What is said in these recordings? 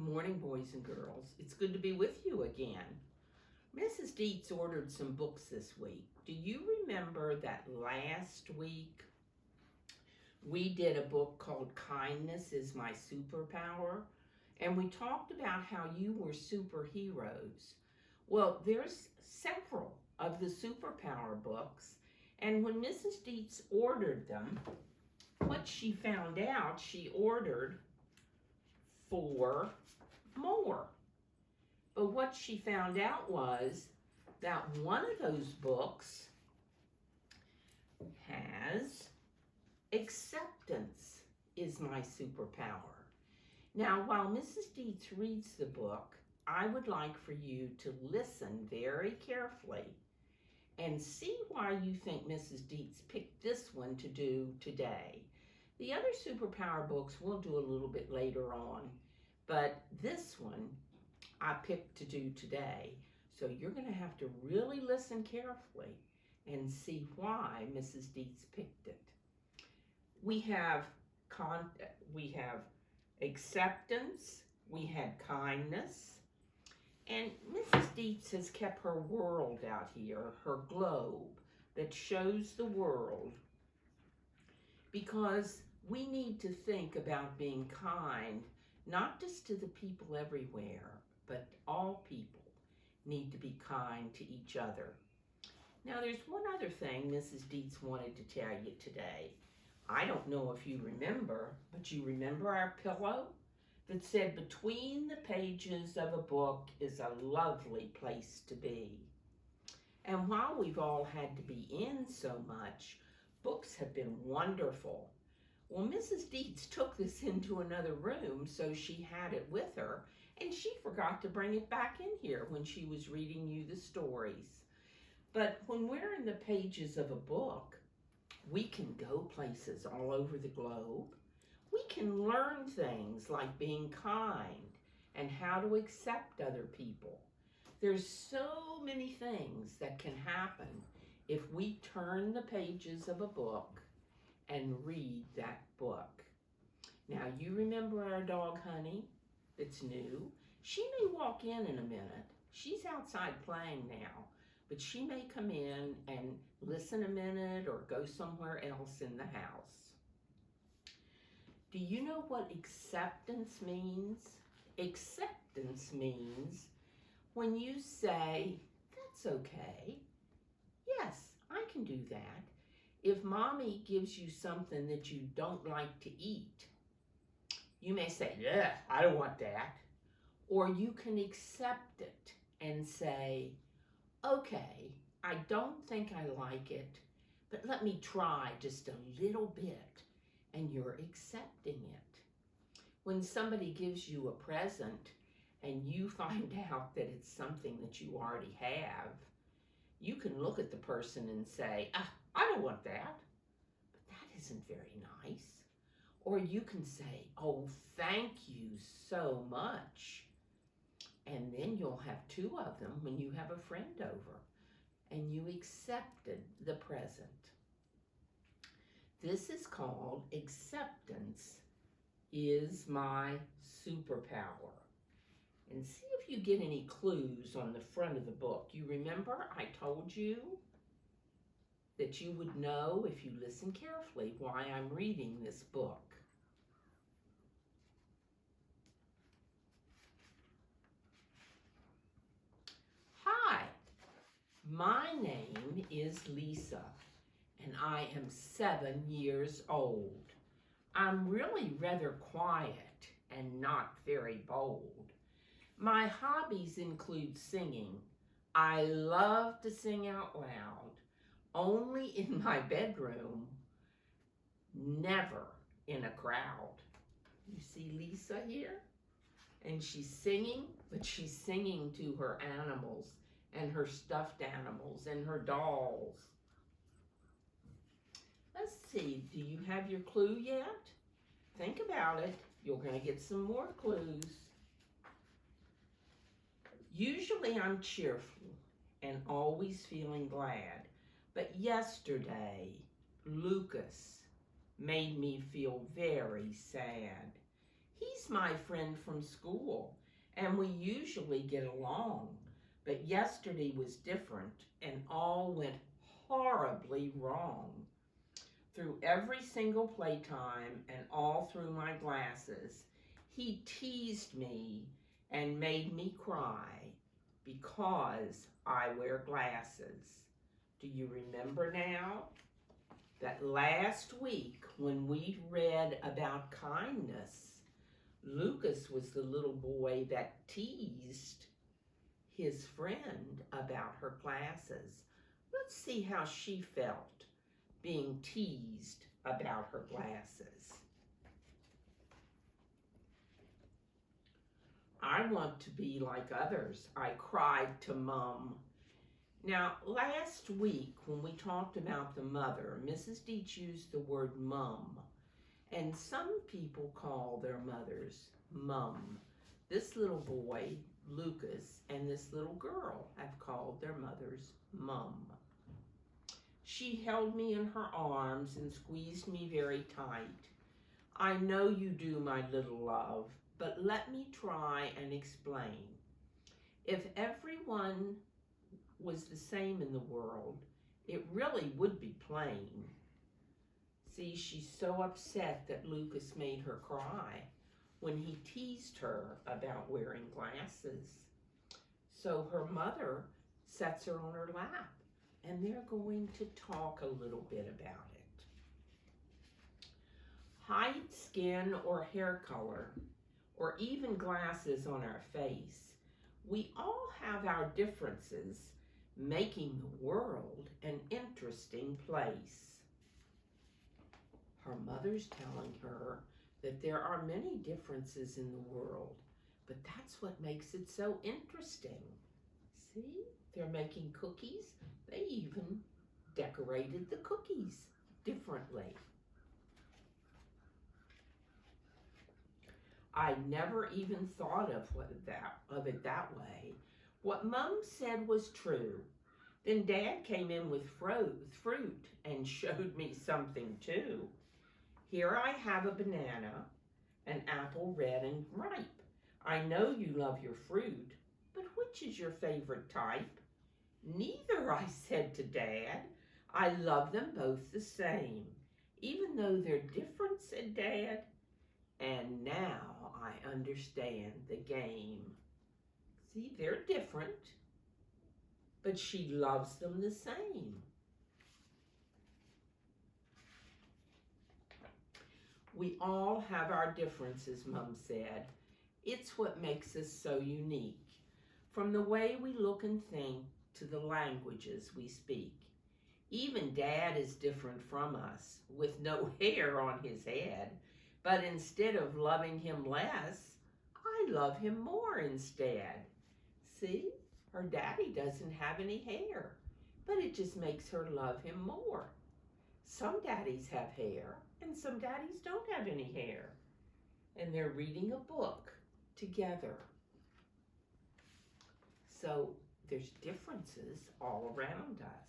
morning, boys and girls. It's good to be with you again. Mrs. Deitz ordered some books this week. Do you remember that last week we did a book called Kindness is My Superpower? And we talked about how you were superheroes. Well, there's several of the Superpower books. And when Mrs. Deitz ordered them, what she found out, she ordered 4 more. But what she found out was that one of those books has Acceptance is My Superpower. Now, while Mrs. Deitz reads the book, I would like for you to listen very carefully and see why you think Mrs. Deitz picked this one to do today. The other Superpower books we'll do a little bit later on, but this one I picked to do today. So you're going to have to really listen carefully and see why Mrs. Deitz picked it. We have acceptance, we had kindness, and Mrs. Deitz has kept her world out here, her globe that shows the world, because we need to think about being kind, not just to the people everywhere, but all people need to be kind to each other. Now, there's one other thing Mrs. Deitz wanted to tell you today. I don't know if you remember, but you remember our pillow that said between the pages of a book is a lovely place to be. And while we've all had to be in so much, books have been wonderful. Well, Mrs. Deitz took this into another room, so she had it with her, and she forgot to bring it back in here when she was reading you the stories. But when we're in the pages of a book, we can go places all over the globe. We can learn things like being kind and how to accept other people. There's so many things that can happen if we turn the pages of a book and read that book. Now, you remember our dog, Honey, that's new? She may walk in a minute. She's outside playing now, but she may come in and listen a minute or go somewhere else in the house. Do you know what acceptance means? Acceptance means when you say, that's okay. Yes, I can do that. If mommy gives you something that you don't like to eat, you may say, yeah, I don't want that. Or you can accept it and say, okay, I don't think I like it, but let me try just a little bit, and you're accepting it. When somebody gives you a present and you find out that it's something that you already have, you can look at the person and say, I don't want that, but that isn't very nice. Or you can say, oh, thank you so much. And then you'll have 2 of them when you have a friend over and you accepted the present. This is called Acceptance is My Superpower. And see if you get any clues on the front of the book. You remember I told you that you would know if you listen carefully why I'm reading this book. Hi, my name is Lisa, and I am 7 years old. I'm really rather quiet and not very bold. My hobbies include singing. I love to sing out loud, only in my bedroom, never in a crowd. You see Lisa here? And she's singing, but she's singing to her animals and her stuffed animals and her dolls. Let's see, do you have your clue yet? Think about it. You're going to get some more clues. Usually I'm cheerful and always feeling glad, but yesterday Lucas made me feel very sad. He's my friend from school, and we usually get along. But yesterday was different, and all went horribly wrong. Through every single playtime and all through my glasses, he teased me and made me cry because I wear glasses. Do you remember now? That last week when we read about kindness, Lucas was the little boy that teased his friend about her glasses. Let's see how she felt being teased about her glasses. I want to be like others. I cried to Mom. Now, last week when we talked about the mother, Mrs. Deitz used the word mum. And some people call their mothers mum. This little boy, Lucas, and this little girl have called their mothers mum. She held me in her arms and squeezed me very tight. I know you do, my little love, but let me try and explain. If everyone was the same in the world, it really would be plain. See, she's so upset that Lucas made her cry when he teased her about wearing glasses. So her mother sets her on her lap, and they're going to talk a little bit about it. Height, skin, or hair color, or even glasses on our face, we all have our differences, making the world an interesting place. Her mother's telling her that there are many differences in the world, but that's what makes it so interesting. See, they're making cookies. They even decorated the cookies differently. I never even thought of it that way. What Mom said was true. Then Dad came in with fruit and showed me something too. Here I have a banana, an apple red and ripe. I know you love your fruit, but which is your favorite type? Neither, I said to Dad. I love them both the same, even though they're different, said Dad. And now I understand the game. See, they're different, but she loves them the same. We all have our differences, Mom said. It's what makes us so unique, from the way we look and think to the languages we speak. Even Dad is different from us, with no hair on his head, but instead of loving him less, I love him more instead. See, her daddy doesn't have any hair, but it just makes her love him more. Some daddies have hair, and some daddies don't have any hair. And they're reading a book together. So there's differences all around us.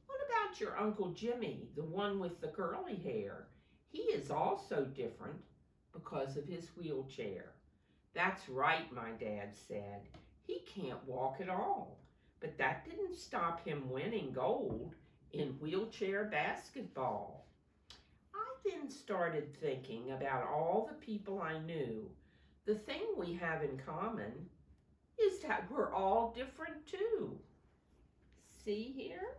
What about your Uncle Jimmy, the one with the curly hair? He is also different because of his wheelchair. That's right, my dad said. He can't walk at all, but that didn't stop him winning gold in wheelchair basketball. I then started thinking about all the people I knew. The thing we have in common is that we're all different too. See here?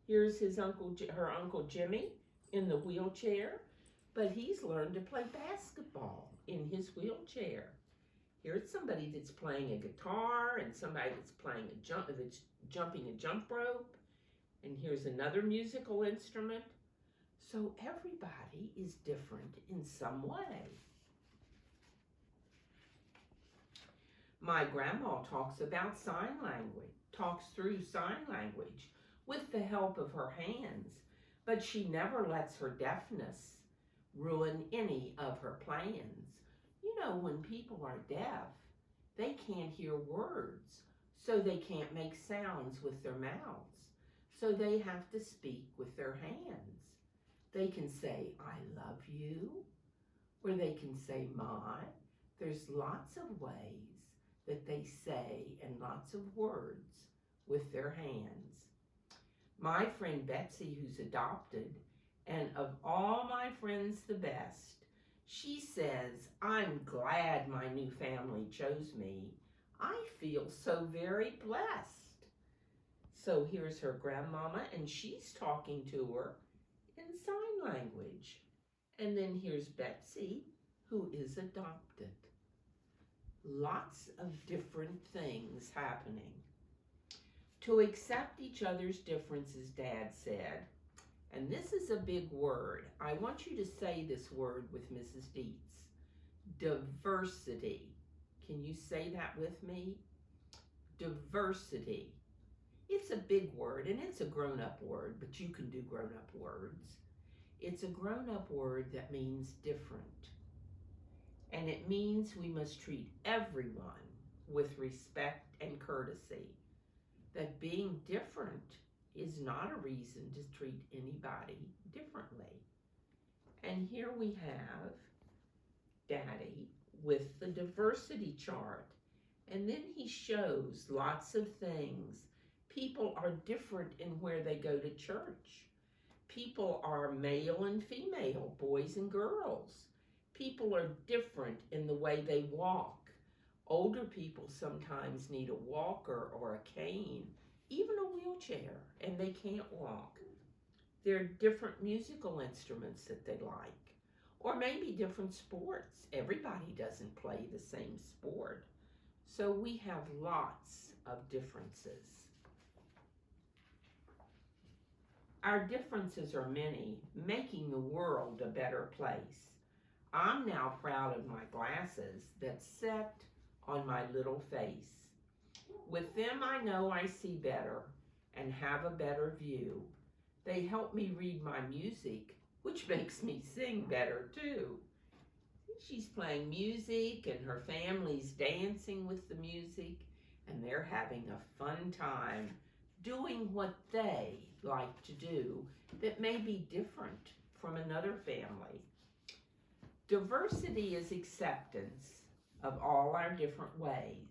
Here's her Uncle Jimmy in the wheelchair, but he's learned to play basketball in his wheelchair. Here's somebody that's playing a guitar and somebody that's that's jumping a jump rope. And here's another musical instrument. So everybody is different in some way. My grandma talks through sign language with the help of her hands, but she never lets her deafness ruin any of her plans. You know, when people are deaf, they can't hear words, so they can't make sounds with their mouths. So they have to speak with their hands. They can say, I love you, where they can say my. There's lots of ways that they say and lots of words with their hands. My friend Betsy, who's adopted, and of all my friends the best, she says, I'm glad my new family chose me. I feel so very blessed. So here's her grandmama, and she's talking to her in sign language. And then here's Betsy, who is adopted. Lots of different things happening. To accept each other's differences, Dad said, and this is a big word. I want you to say this word with Mrs. Deitz. Diversity. Can you say that with me? Diversity. It's a big word, and it's a grown-up word, but you can do grown-up words. It's a grown-up word that means different. And it means we must treat everyone with respect and courtesy. That being different is not a reason to treat anybody differently. And here we have Daddy with the diversity chart. And then he shows lots of things. People are different in where they go to church. People are male and female, boys and girls. People are different in the way they walk. Older people sometimes need a walker or a cane, even a wheelchair, and they can't walk. There are different musical instruments that they like, or maybe different sports. Everybody doesn't play the same sport. So we have lots of differences. Our differences are many, making the world a better place. I'm now proud of my glasses that set on my little face. With them, I know I see better and have a better view. They help me read my music, which makes me sing better too. She's playing music and her family's dancing with the music, and they're having a fun time doing what they like to do that may be different from another family. Diversity is acceptance of all our different ways.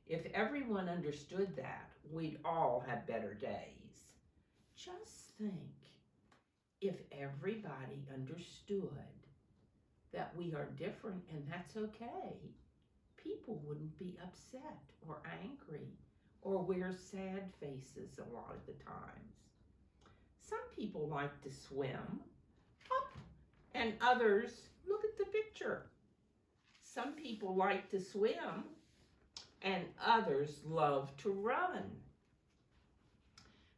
If everyone understood that, we'd all have better days. Just think, if everybody understood that we are different and that's okay, people wouldn't be upset or angry or wear sad faces a lot of the times. Some people like to swim, and others, look at the picture. Some people like to swim, and others love to run.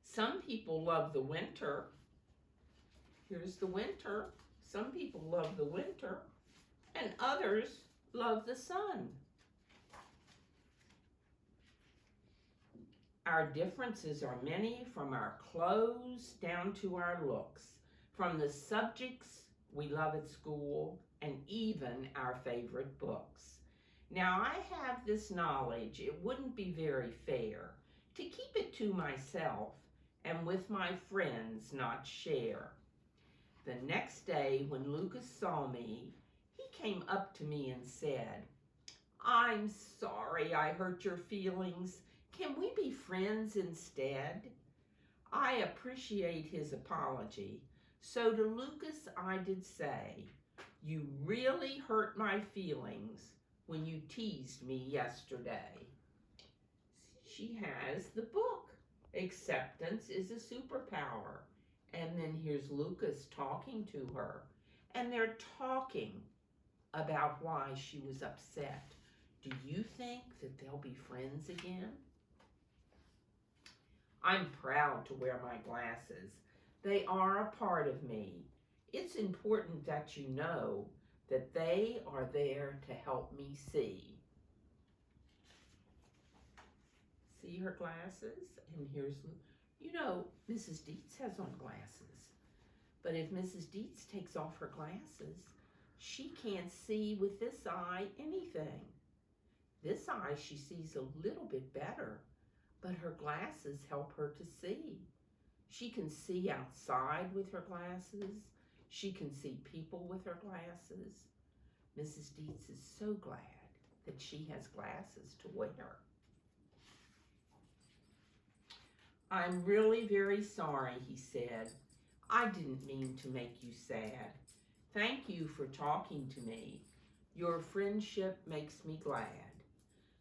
Some people love the winter. Here's the winter. Some people love the winter, and others love the sun. Our differences are many, from our clothes down to our looks, from the subjects we love at school, and even our favorite books. Now, I have this knowledge. It wouldn't be very fair to keep it to myself and with my friends not share. The next day, when Lucas saw me, he came up to me and said, I'm sorry I hurt your feelings. Can we be friends instead? I appreciate his apology. So to Lucas I did say, you really hurt my feelings when you teased me yesterday. She has the book, Acceptance is a Superpower. And then here's Lucas talking to her. And they're talking about why she was upset. Do you think that they'll be friends again? I'm proud to wear my glasses. They are a part of me. It's important that you know that they are there to help me see. See her glasses? And here's, you know, Mrs. Deitz has on glasses. But if Mrs. Deitz takes off her glasses, she can't see with this eye anything. This eye she sees a little bit better, but her glasses help her to see. She can see outside with her glasses. She can see people with her glasses. Mrs. Deitz is so glad that she has glasses to wear. I'm really very sorry, he said. I didn't mean to make you sad. Thank you for talking to me. Your friendship makes me glad.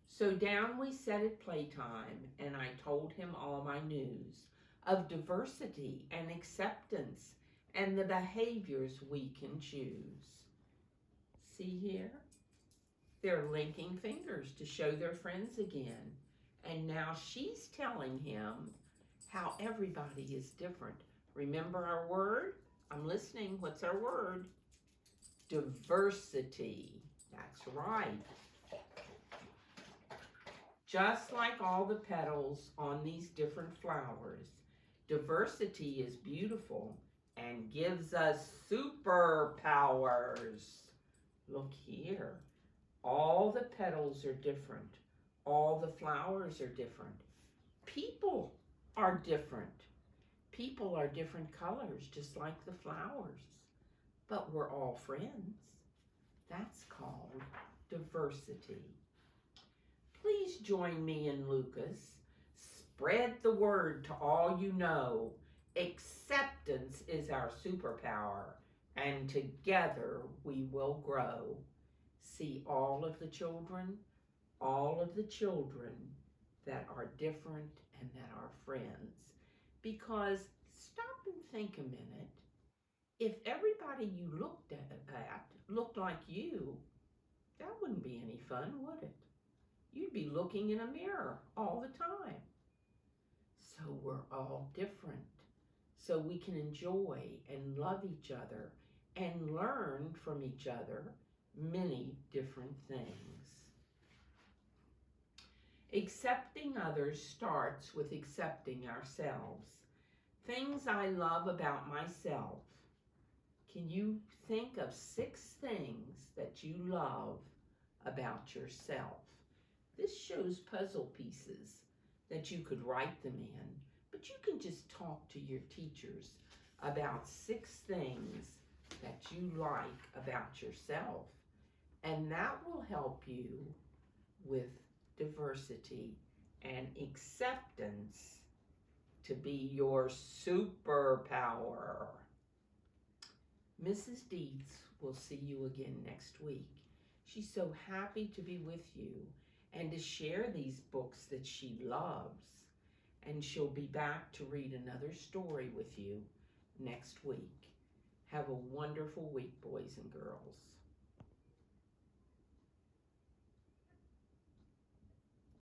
So down we sat at playtime, and I told him all my news of diversity and acceptance and the behaviors we can choose. See here? They're linking fingers to show their friends again. And now she's telling him how everybody is different. Remember our word? I'm listening. What's our word? Diversity. That's right. Just like all the petals on these different flowers, diversity is beautiful and gives us superpowers. Look here. All the petals are different. All the flowers are different. People are different. People are different colors, just like the flowers. But we're all friends. That's called diversity. Please join me and Lucas. Spread the word to all you know. Acceptance is our superpower, and together we will grow. See all of the children that are different and that are friends. Because stop and think a minute. If everybody you looked at looked like you, that wouldn't be any fun, would it? You'd be looking in a mirror all the time. So we're all different. So we can enjoy and love each other and learn from each other many different things. Accepting others starts with accepting ourselves. Things I love about myself. Can you think of 6 things that you love about yourself? This shows puzzle pieces that you could write them in, but you can just talk to your teachers about 6 things that you like about yourself, and that will help you with diversity and acceptance to be your superpower. Mrs. Deitz will see you again next week. She's so happy to be with you and to share these books that she loves. And she'll be back to read another story with you next week. Have a wonderful week, boys and girls.